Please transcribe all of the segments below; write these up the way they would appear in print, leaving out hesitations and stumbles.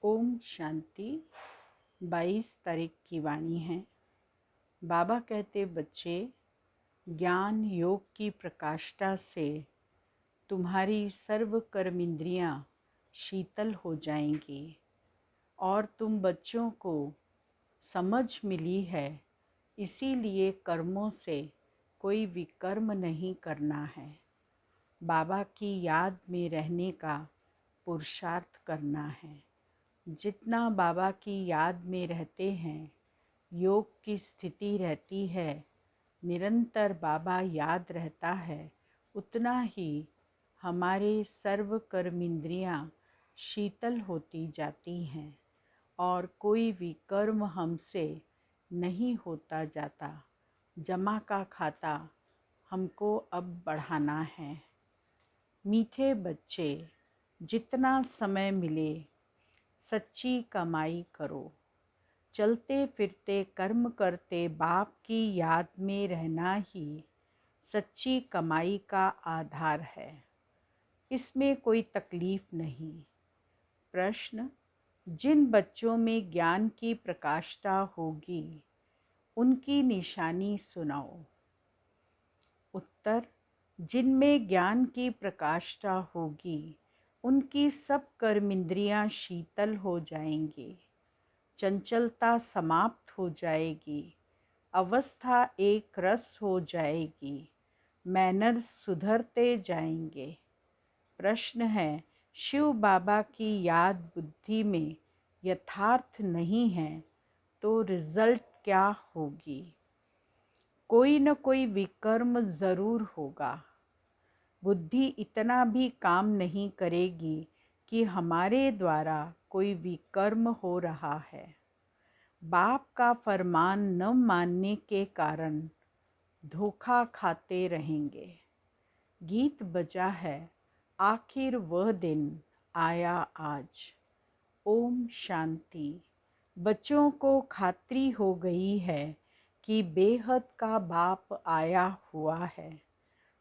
ओम शांति। 22 तारीख की वाणी है। बाबा कहते, बच्चे, ज्ञान योग की प्रकाष्ठा से तुम्हारी सर्व कर्म इंद्रियां शीतल हो जाएंगी और तुम बच्चों को समझ मिली है, इसीलिए कर्मों से कोई विकर्म नहीं करना है। बाबा की याद में रहने का पुरुषार्थ करना है। जितना बाबा की याद में रहते हैं, योग की स्थिति रहती है, निरंतर बाबा याद रहता है, उतना ही हमारे सर्व कर्म इंद्रियां शीतल होती जाती हैं और कोई भी कर्म हमसे नहीं होता जाता। जमा का खाता हमको अब बढ़ाना है। मीठे बच्चे, जितना समय मिले सच्ची कमाई करो। चलते फिरते कर्म करते बाप की याद में रहना ही सच्ची कमाई का आधार है। इसमें कोई तकलीफ नहीं। प्रश्न: जिन बच्चों में ज्ञान की प्रकाष्ठा होगी, उनकी निशानी सुनाओ। उत्तर: जिनमें ज्ञान की प्रकाष्ठा होगी, उनकी सब कर्मेंद्रियां शीतल हो जाएंगी, चंचलता समाप्त हो जाएगी, अवस्था एक रस हो जाएगी, मैनर्स सुधरते जाएंगे। प्रश्न है, शिव बाबा की याद बुद्धि में यथार्थ नहीं है तो रिजल्ट क्या होगी? कोई न कोई विकर्म ज़रूर होगा। बुद्धि इतना भी काम नहीं करेगी कि हमारे द्वारा कोई विकर्म हो रहा है। बाप का फरमान न मानने के कारण धोखा खाते रहेंगे। गीत बजा है, आखिर वह दिन आया आज। ओम शांति। बच्चों को खात्री हो गई है कि बेहद का बाप आया हुआ है।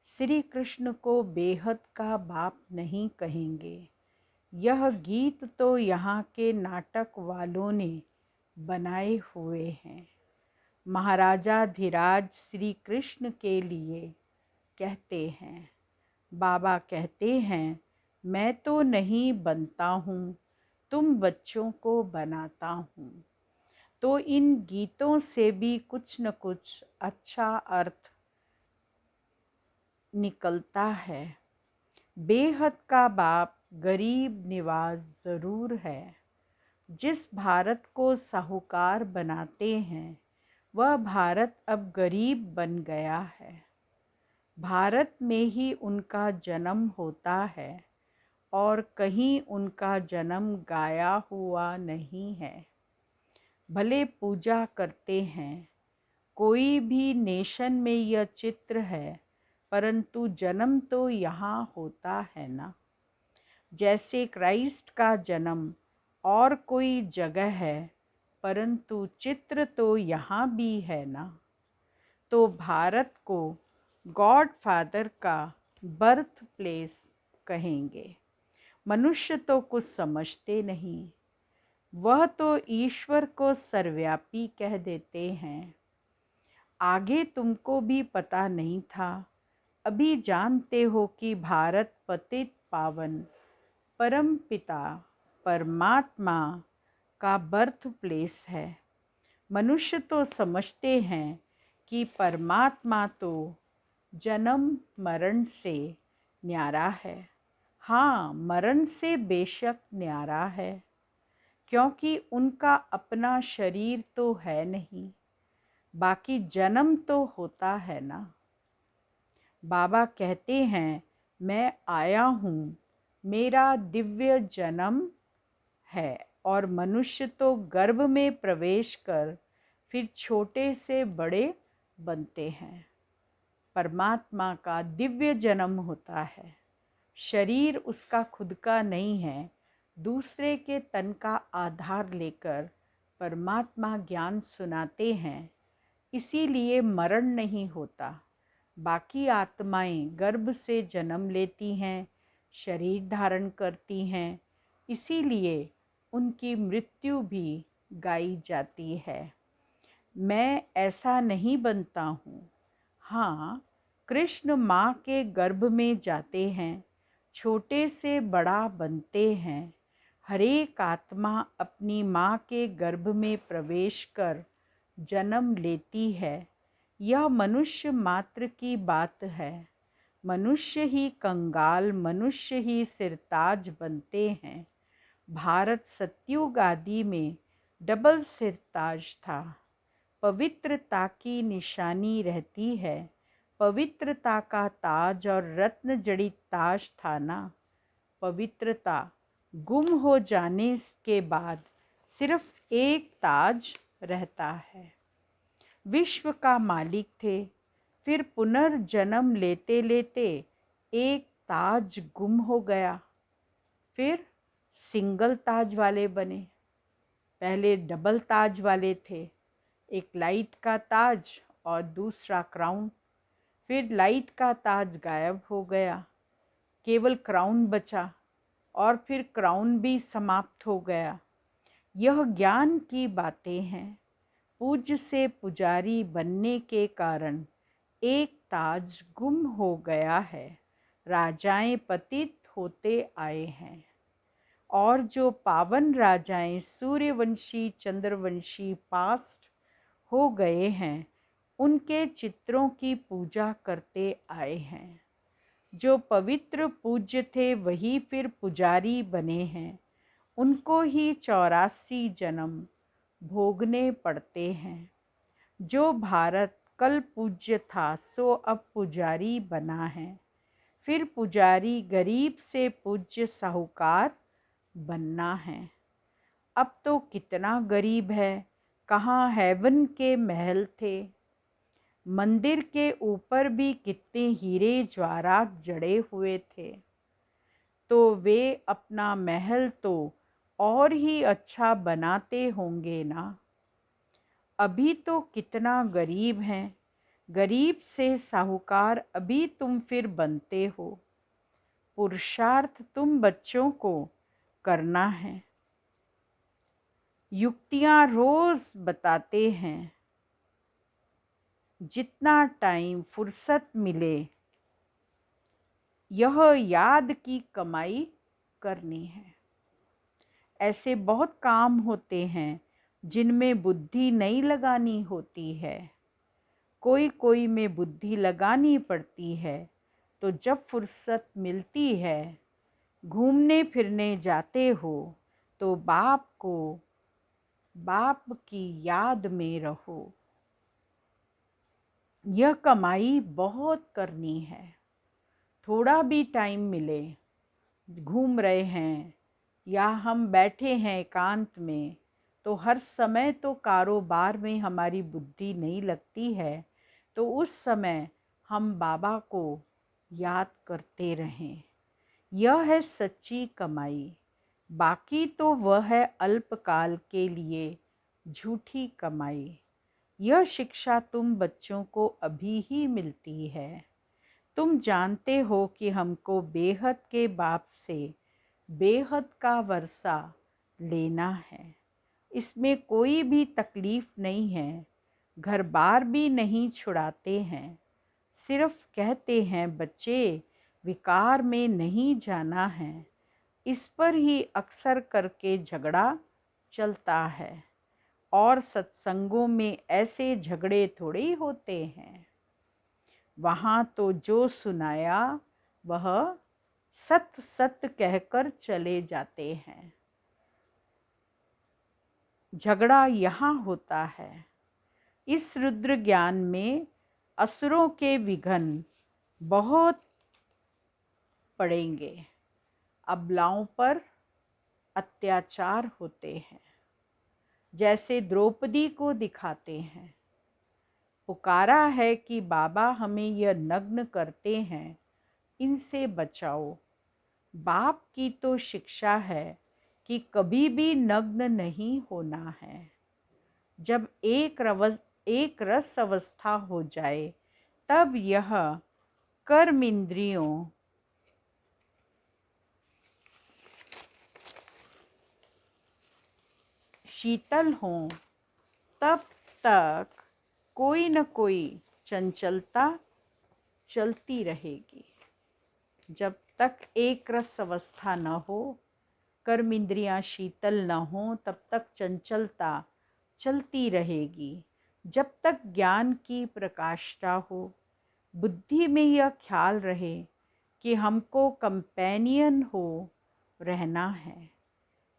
श्री कृष्ण को बेहद का बाप नहीं कहेंगे। यह गीत तो यहाँ के नाटक वालों ने बनाए हुए हैं। महाराजा धीराज श्री कृष्ण के लिए कहते हैं। बाबा कहते हैं, मैं तो नहीं बनता हूँ, तुम बच्चों को बनाता हूँ। तो इन गीतों से भी कुछ न कुछ अच्छा अर्थ निकलता है। बेहद का बाप गरीब निवाज ज़रूर है। जिस भारत को साहूकार बनाते हैं, वह भारत अब गरीब बन गया है। भारत में ही उनका जन्म होता है और कहीं उनका जन्म गाया हुआ नहीं है। भले पूजा करते हैं, कोई भी नेशन में यह चित्र है, परंतु जन्म तो यहाँ होता है ना। जैसे क्राइस्ट का जन्म और कोई जगह है, परंतु चित्र तो यहाँ भी है ना। तो भारत को गॉड फादर का बर्थ प्लेस कहेंगे। मनुष्य तो कुछ समझते नहीं, वह तो ईश्वर को सर्वव्यापी कह देते हैं। आगे तुमको भी पता नहीं था, अभी जानते हो कि भारत पतित पावन परम पिता परमात्मा का बर्थ प्लेस है। मनुष्य तो समझते हैं कि परमात्मा तो जन्म मरण से न्यारा है। हाँ, मरण से बेशक न्यारा है, क्योंकि उनका अपना शरीर तो है नहीं, बाकी जन्म तो होता है ना। बाबा कहते हैं, मैं आया हूँ, मेरा दिव्य जन्म है। और मनुष्य तो गर्भ में प्रवेश कर फिर छोटे से बड़े बनते हैं। परमात्मा का दिव्य जन्म होता है। शरीर उसका खुद का नहीं है, दूसरे के तन का आधार लेकर परमात्मा ज्ञान सुनाते हैं, इसीलिए मरण नहीं होता। बाकी आत्माएं गर्भ से जन्म लेती हैं, शरीर धारण करती हैं, इसीलिए उनकी मृत्यु भी गाई जाती है। मैं ऐसा नहीं बनता हूँ। हाँ, कृष्ण माँ के गर्भ में जाते हैं, छोटे से बड़ा बनते हैं। हर एक आत्मा अपनी माँ के गर्भ में प्रवेश कर जन्म लेती है। यह मनुष्य मात्र की बात है। मनुष्य ही कंगाल, मनुष्य ही सिरताज बनते हैं। भारत सतयुग आदि में डबल सिरताज था। पवित्रता की निशानी रहती है। पवित्रता का ताज और रत्न जड़ित ताज था ना। पवित्रता गुम हो जाने के बाद सिर्फ एक ताज रहता है। विश्व का मालिक थे, फिर पुनर्जन्म लेते लेते एक ताज गुम हो गया, फिर सिंगल ताज वाले बने। पहले डबल ताज वाले थे, एक लाइट का ताज और दूसरा क्राउन। फिर लाइट का ताज गायब हो गया, केवल क्राउन बचा और फिर क्राउन भी समाप्त हो गया। यह ज्ञान की बातें हैं। पूज्य से पुजारी बनने के कारण एक ताज गुम हो गया है। राजाएं पतित होते आए हैं और जो पावन राजाएं सूर्यवंशी, चंद्रवंशी पास्ट हो गए हैं, उनके चित्रों की पूजा करते आए हैं। जो पवित्र पूज्य थे वही फिर पुजारी बने हैं। उनको ही 84 जन्म भोगने पड़ते हैं। जो भारत कल पूज्य था सो अब पुजारी बना है। फिर पुजारी गरीब से पूज्य साहूकार बनना है। अब तो कितना गरीब है। कहाँ हेवन के महल थे। मंदिर के ऊपर भी कितने हीरे जवाहरात जड़े हुए थे। तो वे अपना महल तो और ही अच्छा बनाते होंगे ना। अभी तो कितना गरीब हैं। गरीब से साहूकार अभी तुम फिर बनते हो। पुरुषार्थ तुम बच्चों को करना है। युक्तियाँ रोज बताते हैं। जितना टाइम फुर्सत मिले यह याद की कमाई करनी है। ऐसे बहुत काम होते हैं जिनमें बुद्धि नहीं लगानी होती है। कोई कोई में बुद्धि लगानी पड़ती है। तो जब फुर्सत मिलती है, घूमने फिरने जाते हो, तो बाप की याद में रहो। यह कमाई बहुत करनी है। थोड़ा भी टाइम मिले, घूम रहे हैं या हम बैठे हैं एकांत में, तो हर समय तो कारोबार में हमारी बुद्धि नहीं लगती है। तो उस समय हम बाबा को याद करते रहें। यह है सच्ची कमाई। बाकी तो वह है अल्पकाल के लिए झूठी कमाई। यह शिक्षा तुम बच्चों को अभी ही मिलती है। तुम जानते हो कि हमको बेहद के बाप से बेहद का वर्षा लेना है। इसमें कोई भी तकलीफ नहीं है। घर बार भी नहीं छुड़ाते हैं। सिर्फ कहते हैं बच्चे विकार में नहीं जाना है। इस पर ही अक्सर करके झगड़ा चलता है। और सत्संगों में ऐसे झगड़े थोड़े होते हैं। वहाँ तो जो सुनाया वह सत्य सत्य कहकर चले जाते हैं। झगड़ा यहाँ होता है। इस रुद्र ज्ञान में असुरों के विघ्न बहुत पड़ेंगे। अबलाओं पर अत्याचार होते हैं, जैसे द्रौपदी को दिखाते हैं। पुकारा है कि बाबा हमें यह नग्न करते हैं, इनसे बचाओ। बाप की तो शिक्षा है कि कभी भी नग्न नहीं होना है। जब एक रस अवस्था हो जाए तब यह कर्म इंद्रियों शीतल हों तब तक कोई न कोई चंचलता चलती रहेगी। जब तक एक रस अवस्था न हो, कर्म इंद्रियां शीतल न हो, तब तक चंचलता चलती रहेगी। जब तक ज्ञान की प्रकाष्ठा हो, बुद्धि में यह ख्याल रहे कि हमको कंपेनियन हो रहना है।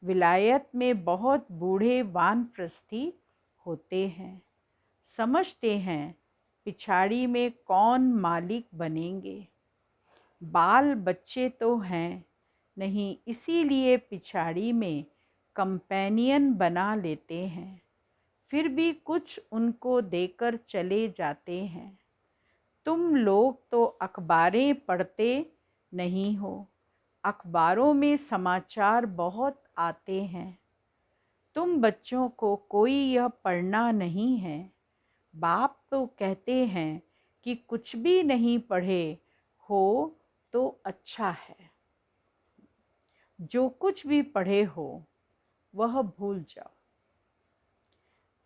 विलायत में बहुत बूढ़े वानप्रस्थी होते हैं, समझते हैं पिछाड़ी में कौन मालिक बनेंगे। बाल बच्चे तो हैं नहीं, इसीलिए पिछाड़ी में कंपेनियन बना लेते हैं, फिर भी कुछ उनको देकर चले जाते हैं। तुम लोग तो अखबारें पढ़ते नहीं हो, अखबारों में समाचार बहुत आते हैं। तुम बच्चों को कोई यह पढ़ना नहीं है। बाप तो कहते हैं कि कुछ भी नहीं पढ़े हो तो अच्छा है। जो कुछ भी पढ़े हो वह भूल जाओ।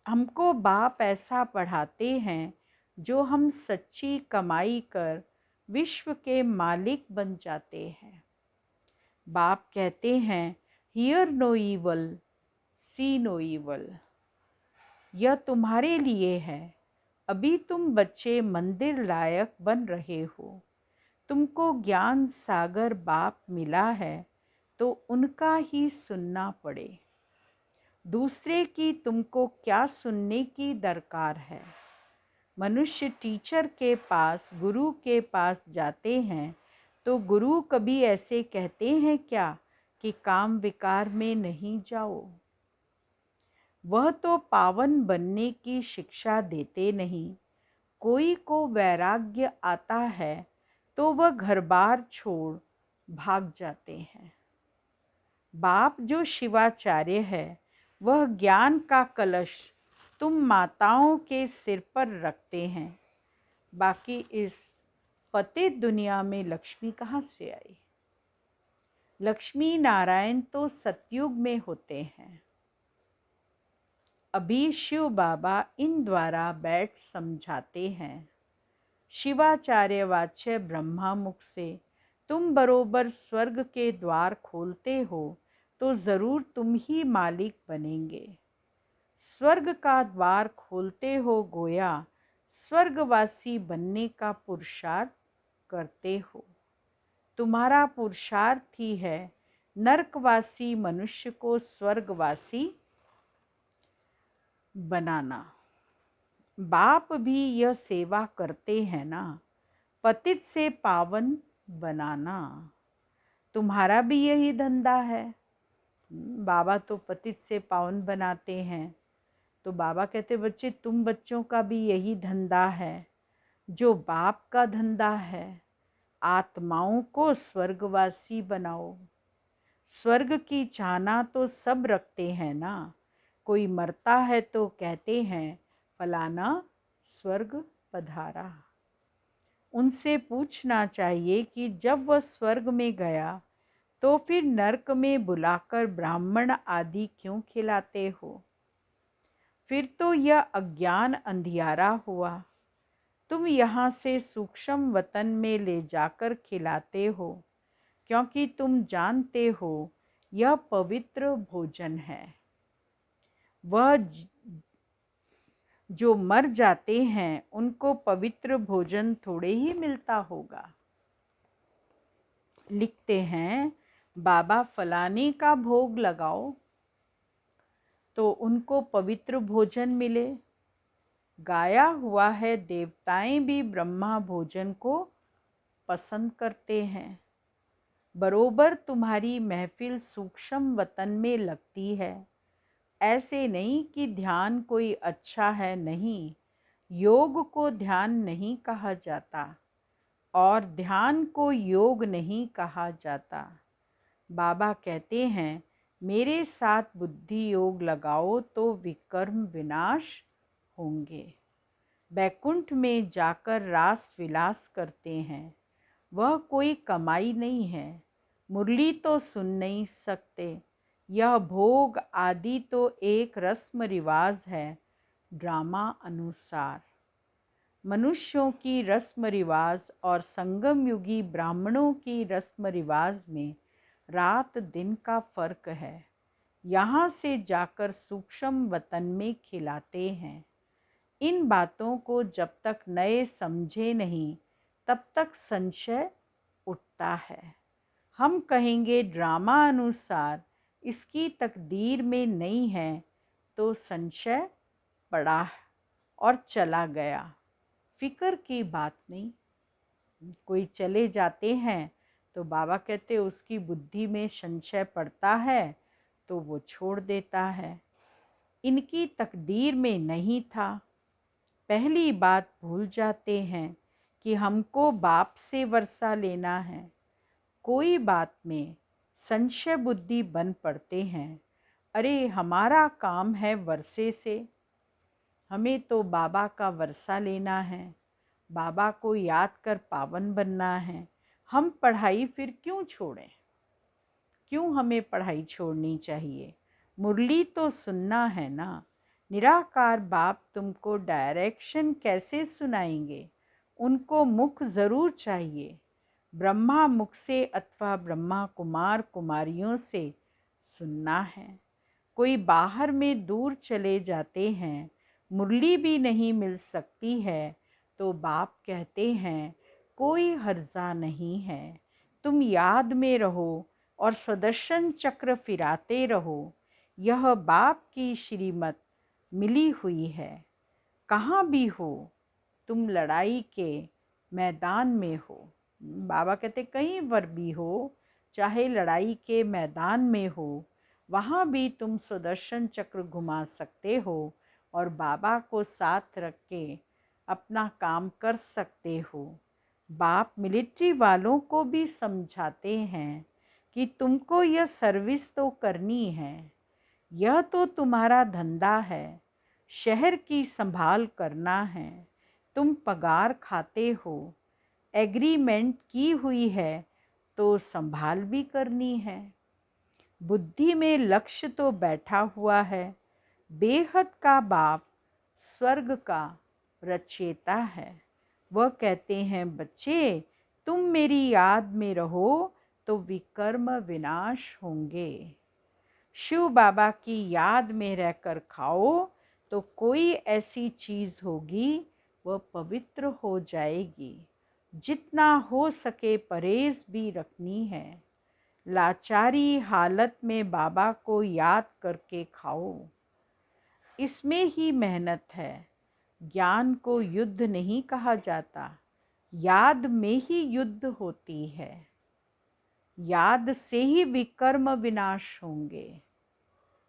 हमको बाप ऐसा पढ़ाते हैं जो हम सच्ची कमाई कर विश्व के मालिक बन जाते हैं। बाप कहते हैं hear no evil, see no evil. यह तुम्हारे लिए है। अभी तुम बच्चे मंदिर लायक बन रहे हो। तुमको ज्ञान सागर बाप मिला है तो उनका ही सुनना पड़े। दूसरे की तुमको क्या सुनने की दरकार है। मनुष्य टीचर के पास, गुरु के पास जाते हैं तो गुरु कभी ऐसे कहते हैं क्या कि काम विकार में नहीं जाओ। वह तो पावन बनने की शिक्षा देते नहीं। कोई को वैराग्य आता है तो वह घर बार छोड़ भाग जाते हैं। बाप जो शिवाचार्य है वह ज्ञान का कलश तुम माताओं के सिर पर रखते हैं। बाकी इस पतित दुनिया में लक्ष्मी कहाँ से आई। लक्ष्मी नारायण तो सतयुग में होते हैं। अभी शिव बाबा इन द्वारा बैठ समझाते हैं। शिवाचार्य वाच्य ब्रह्मा मुख से तुम बरोबर स्वर्ग के द्वार खोलते हो तो ज़रूर तुम ही मालिक बनेंगे। स्वर्ग का द्वार खोलते हो गोया स्वर्गवासी बनने का पुरुषार्थ करते हो। तुम्हारा पुरुषार्थ ही है नरकवासी मनुष्य को स्वर्गवासी बनाना। बाप भी यह सेवा करते हैं ना, पतित से पावन बनाना। तुम्हारा भी यही धंधा है। बाबा तो पतित से पावन बनाते हैं, तो बाबा कहते बच्चे तुम बच्चों का भी यही धंधा है जो बाप का धंधा है। आत्माओं को स्वर्गवासी बनाओ। स्वर्ग की चाहना तो सब रखते हैं ना। कोई मरता है तो कहते हैं फलाना स्वर्ग पधारा। उनसे पूछना चाहिए कि जब वह स्वर्ग में गया तो फिर नरक में बुलाकर ब्राह्मण आदि क्यों खिलाते हो। फिर तो यह अज्ञान अंधियारा हुआ। तुम यहाँ से सूक्ष्म वतन में ले जाकर खिलाते हो क्योंकि तुम जानते हो यह पवित्र भोजन है। वह जो मर जाते हैं उनको पवित्र भोजन थोड़े ही मिलता होगा। लिखते हैं बाबा फलाने का भोग लगाओ तो उनको पवित्र भोजन मिले। गाया हुआ है देवताएं भी ब्रह्मा भोजन को पसंद करते हैं। बरोबर तुम्हारी महफिल सूक्ष्म वतन में लगती है। ऐसे नहीं कि ध्यान कोई अच्छा है, नहीं। योग को ध्यान नहीं कहा जाता और ध्यान को योग नहीं कहा जाता। बाबा कहते हैं मेरे साथ बुद्धि योग लगाओ तो विकर्म विनाश होंगे। बैकुंठ में जाकर रास विलास करते हैं, वह कोई कमाई नहीं है। मुरली तो सुन नहीं सकते, यह भोग आदि तो एक रस्म रिवाज है ड्रामा अनुसार। मनुष्यों की रस्म रिवाज और संगम युगी ब्राह्मणों की रस्म रिवाज में रात दिन का फर्क है। यहाँ से जाकर सूक्ष्म वतन में खिलाते हैं। इन बातों को जब तक नए समझे नहीं तब तक संशय उठता है। हम कहेंगे ड्रामा अनुसार इसकी तकदीर में नहीं है तो संशय पड़ा और चला गया। फिक्र की बात नहीं। कोई चले जाते हैं तो बाबा कहते उसकी बुद्धि में संशय पड़ता है तो वो छोड़ देता है। इनकी तकदीर में नहीं था। पहली बात भूल जाते हैं कि हमको बाप से वर्षा लेना है। कोई बात में संशय बुद्धि बन पड़ते हैं। अरे हमारा काम है वर्षे से, हमें तो बाबा का वर्षा लेना है, बाबा को याद कर पावन बनना है। हम पढ़ाई फिर क्यों छोड़ें? क्यों हमें पढ़ाई छोड़नी चाहिए? मुरली तो सुनना है ना। निराकार बाप तुमको डायरेक्शन कैसे सुनाएंगे? उनको मुख ज़रूर चाहिए। ब्रह्मा मुख से अथवा ब्रह्मा कुमार कुमारियों से सुनना है। कोई बाहर में दूर चले जाते हैं, मुरली भी नहीं मिल सकती है तो बाप कहते हैं कोई हर्जा नहीं है, तुम याद में रहो और सुदर्शन चक्र फिराते रहो। यह बाप की श्रीमत मिली हुई है। कहाँ भी हो तुम लड़ाई के मैदान में हो। बाबा कहते कहीं पर भी हो, चाहे लड़ाई के मैदान में हो, वहाँ भी तुम सुदर्शन चक्र घुमा सकते हो और बाबा को साथ रख के अपना काम कर सकते हो। बाप मिलिट्री वालों को भी समझाते हैं कि तुमको यह सर्विस तो करनी है, यह तो तुम्हारा धंधा है, शहर की संभाल करना है। तुम पगार खाते हो, एग्रीमेंट की हुई है तो संभाल भी करनी है। बुद्धि में लक्ष्य तो बैठा हुआ है। बेहद का बाप स्वर्ग का रचयिता है। वह कहते हैं बच्चे तुम मेरी याद में रहो तो विकर्म विनाश होंगे। शिव बाबा की याद में रहकर खाओ तो कोई ऐसी चीज़ होगी वह पवित्र हो जाएगी। जितना हो सके परहेज भी रखनी है। लाचारी हालत में बाबा को याद करके खाओ। इसमें ही मेहनत है। ज्ञान को युद्ध नहीं कहा जाता, याद में ही युद्ध होती है। याद से ही विकर्म विनाश होंगे।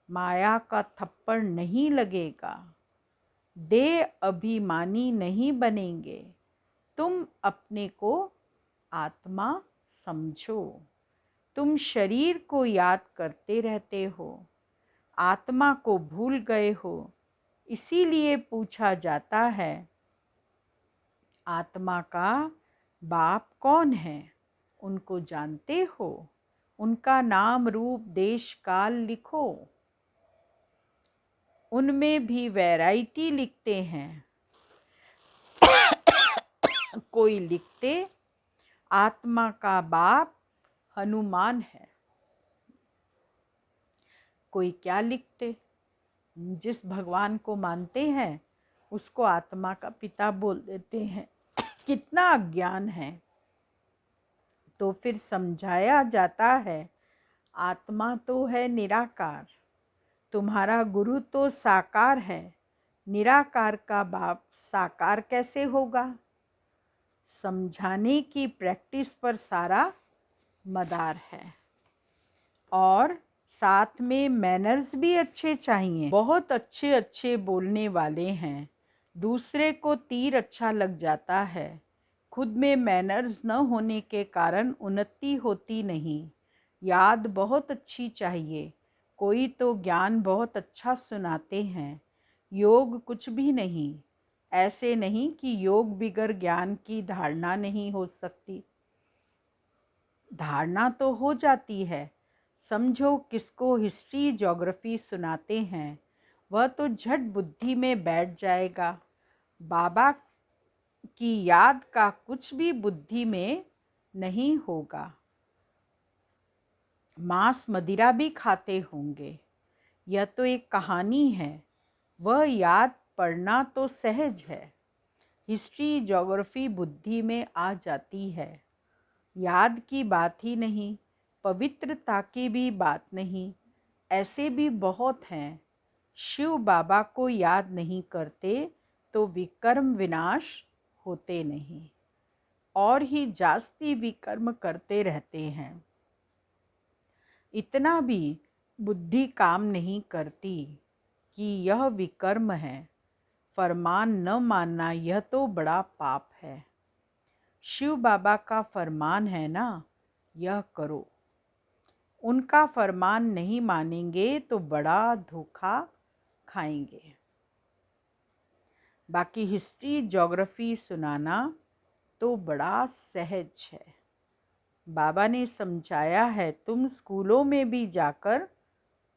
माया का थप्पड़ नहीं लगेगा। देह अभिमानी नहीं बनेंगे। तुम अपने को आत्मा समझो। तुम शरीर को याद करते रहते हो, आत्मा को भूल गए हो। इसीलिए पूछा जाता है आत्मा का बाप कौन है? उनको जानते हो? उनका नाम रूप देश काल लिखो। उनमें भी वैरायटी लिखते हैं। कोई लिखते आत्मा का बाप हनुमान है, कोई क्या लिखते जिस भगवान को मानते हैं उसको आत्मा का पिता बोल देते हैं। कितना अज्ञान है। तो फिर समझाया जाता है आत्मा तो है निराकार, तुम्हारा गुरु तो साकार है, निराकार का बाप साकार कैसे होगा? समझाने की प्रैक्टिस पर सारा मदार है। और साथ में मैनर्स भी अच्छे चाहिए। बहुत अच्छे अच्छे बोलने वाले हैं, दूसरे को तीर अच्छा लग जाता है। खुद में मैनर्स न होने के कारण उन्नति होती नहीं। याद बहुत अच्छी चाहिए। कोई तो ज्ञान बहुत अच्छा सुनाते हैं, योग कुछ भी नहीं। ऐसे नहीं कि योग बिगर ज्ञान की धारणा नहीं हो सकती। धारणा तो हो जाती है, समझो किसको हिस्ट्री ज्योग्राफी सुनाते हैं वह तो झट बुद्धि में बैठ जाएगा। बाबा की याद का कुछ भी बुद्धि में नहीं होगा। मांस मदिरा भी खाते होंगे। यह तो एक कहानी है, वह याद पढ़ना तो सहज है। हिस्ट्री ज्योग्राफी बुद्धि में आ जाती है। याद की बात ही नहीं, पवित्रता की भी बात नहीं। ऐसे भी बहुत हैं, शिव बाबा को याद नहीं करते तो विकर्म विनाश होते नहीं, और ही जास्ती विकर्म करते रहते हैं। इतना भी बुद्धि काम नहीं करती कि यह विकर्म है। फरमान न मानना यह तो बड़ा पाप है। शिव बाबा का फरमान है ना, यह करो। उनका फरमान नहीं मानेंगे तो बड़ा धोखा खाएंगे। बाकी हिस्ट्री ज्योग्राफी सुनाना तो बड़ा सहज है। बाबा ने समझाया है, तुम स्कूलों में भी जाकर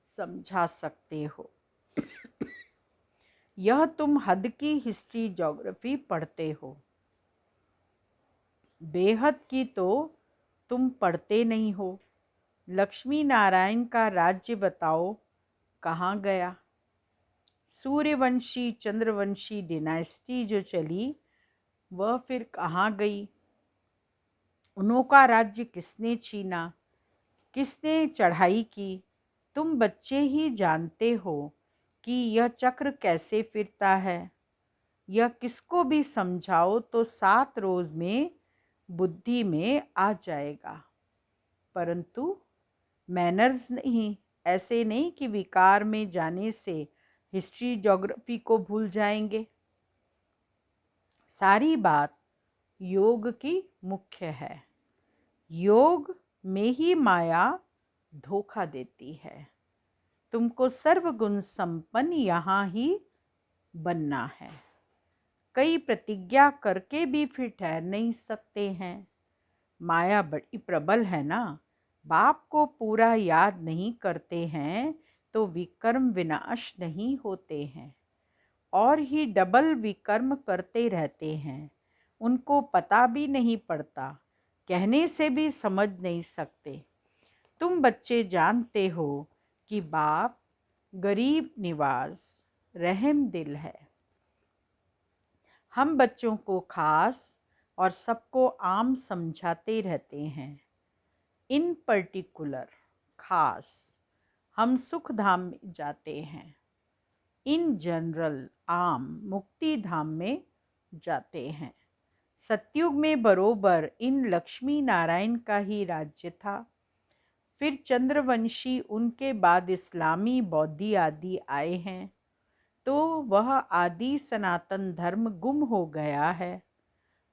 समझा सकते हो। यह तुम हद की हिस्ट्री ज्योग्राफी पढ़ते हो, बेहद की तो तुम पढ़ते नहीं हो। लक्ष्मी नारायण का राज्य बताओ कहाँ गया? सूर्यवंशी चंद्रवंशी डिनाइस्टी जो चली वह फिर कहाँ गई? उनका राज्य किसने छीना? किसने चढ़ाई की? तुम बच्चे ही जानते हो कि यह चक्र कैसे फिरता है। यह किसको भी समझाओ तो 7 रोज में बुद्धि में आ जाएगा। परंतु मैनर्स नहीं, ऐसे नहीं कि विकार में जाने से हिस्ट्री ज्योग्राफी को भूल जाएंगे। सारी बात योग की मुख्य है। योग में ही माया धोखा देती है। तुमको सर्वगुण संपन्न यहाँ ही बनना है। कई प्रतिज्ञा करके भी फिर ठहर नहीं सकते हैं। माया बड़ी प्रबल है ना। बाप को पूरा याद नहीं करते हैं तो विकर्म विनाश नहीं होते हैं, और ही डबल विकर्म करते रहते हैं। उनको पता भी नहीं पड़ता, कहने से भी समझ नहीं सकते। तुम बच्चे जानते हो कि बाप गरीब निवाज रहम दिल है। हम बच्चों को खास और सबको आम समझाते रहते हैं। इन पर्टिकुलर खास हम सुख धाम में जाते हैं। इन जनरल आम मुक्ति धाम में जाते हैं। सतयुग में बरोबर इन लक्ष्मी नारायण का ही राज्य था। फिर चंद्रवंशी, उनके बाद इस्लामी बौद्धि आदि आए हैं, तो वह आदि सनातन धर्म गुम हो गया है।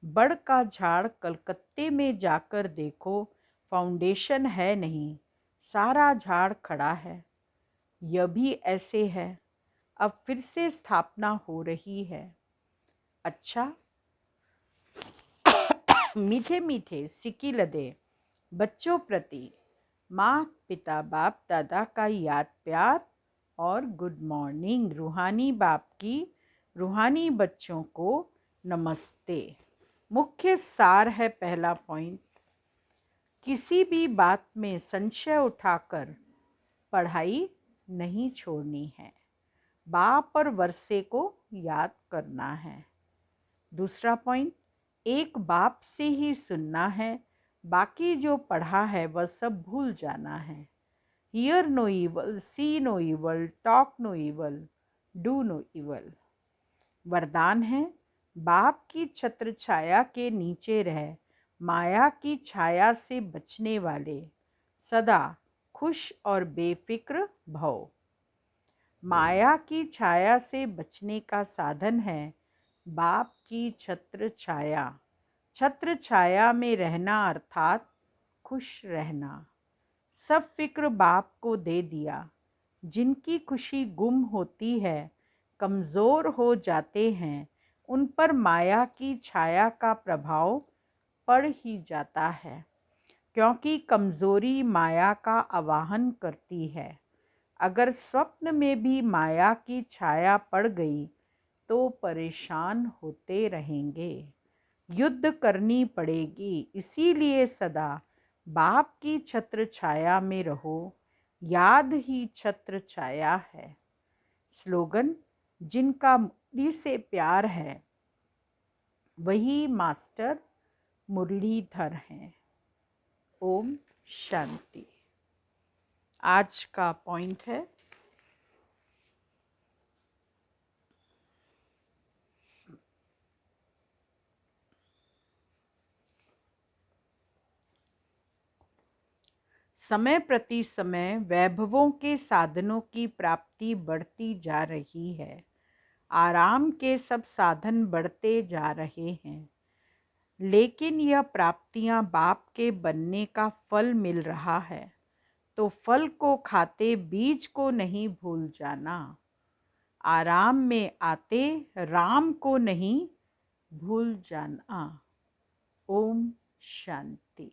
बड़ का झाड़ कलकत्ते में जाकर देखो, फाउंडेशन है नहीं, सारा झाड़ खड़ा है। यह भी ऐसे है, अब फिर से स्थापना हो रही है। अच्छा, मीठे मीठे सिक्की लदे बच्चों प्रति माँ पिता बाप दादा का याद प्यार और गुड मॉर्निंग। रूहानी बाप की रूहानी बच्चों को नमस्ते। मुख्य सार है पहला पॉइंट, किसी भी बात में संशय उठाकर पढ़ाई नहीं छोड़नी है। बाप और वर्षे को याद करना है। दूसरा पॉइंट, एक बाप से ही सुनना है, बाकी जो पढ़ा है वह सब भूल जाना है। Hear no evil, see no evil, talk no evil, do no evil. वरदान है, बाप की छत्र छाया के नीचे रह माया की छाया से बचने वाले सदा खुश और बेफिक्र भव। माया की छाया से बचने का साधन है बाप की छत्र छाया। छत्र छाया में रहना अर्थात खुश रहना। सब फिक्र बाप को दे दिया। जिनकी खुशी गुम होती है, कमज़ोर हो जाते हैं, उन पर माया की छाया का प्रभाव पड़ ही जाता है, क्योंकि कमज़ोरी माया का आवाहन करती है। अगर स्वप्न में भी माया की छाया पड़ गई तो परेशान होते रहेंगे। युद्ध करनी पड़ेगी, इसीलिए सदा बाप की छत्र छाया में रहो, याद ही छत्र छाया है। स्लोगन: जिनका मुरली से प्यार है वही मास्टर मुरलीधर हैं। ओम शांति। आज का पॉइंट है, समय प्रति समय वैभवों के साधनों की प्राप्ति बढ़ती जा रही है। आराम के सब साधन बढ़ते जा रहे हैं, लेकिन यह प्राप्तियां बाप के बनने का फल मिल रहा है। तो फल को खाते बीज को नहीं भूल जाना। आराम में आते राम को नहीं भूल जाना। ओम शांति।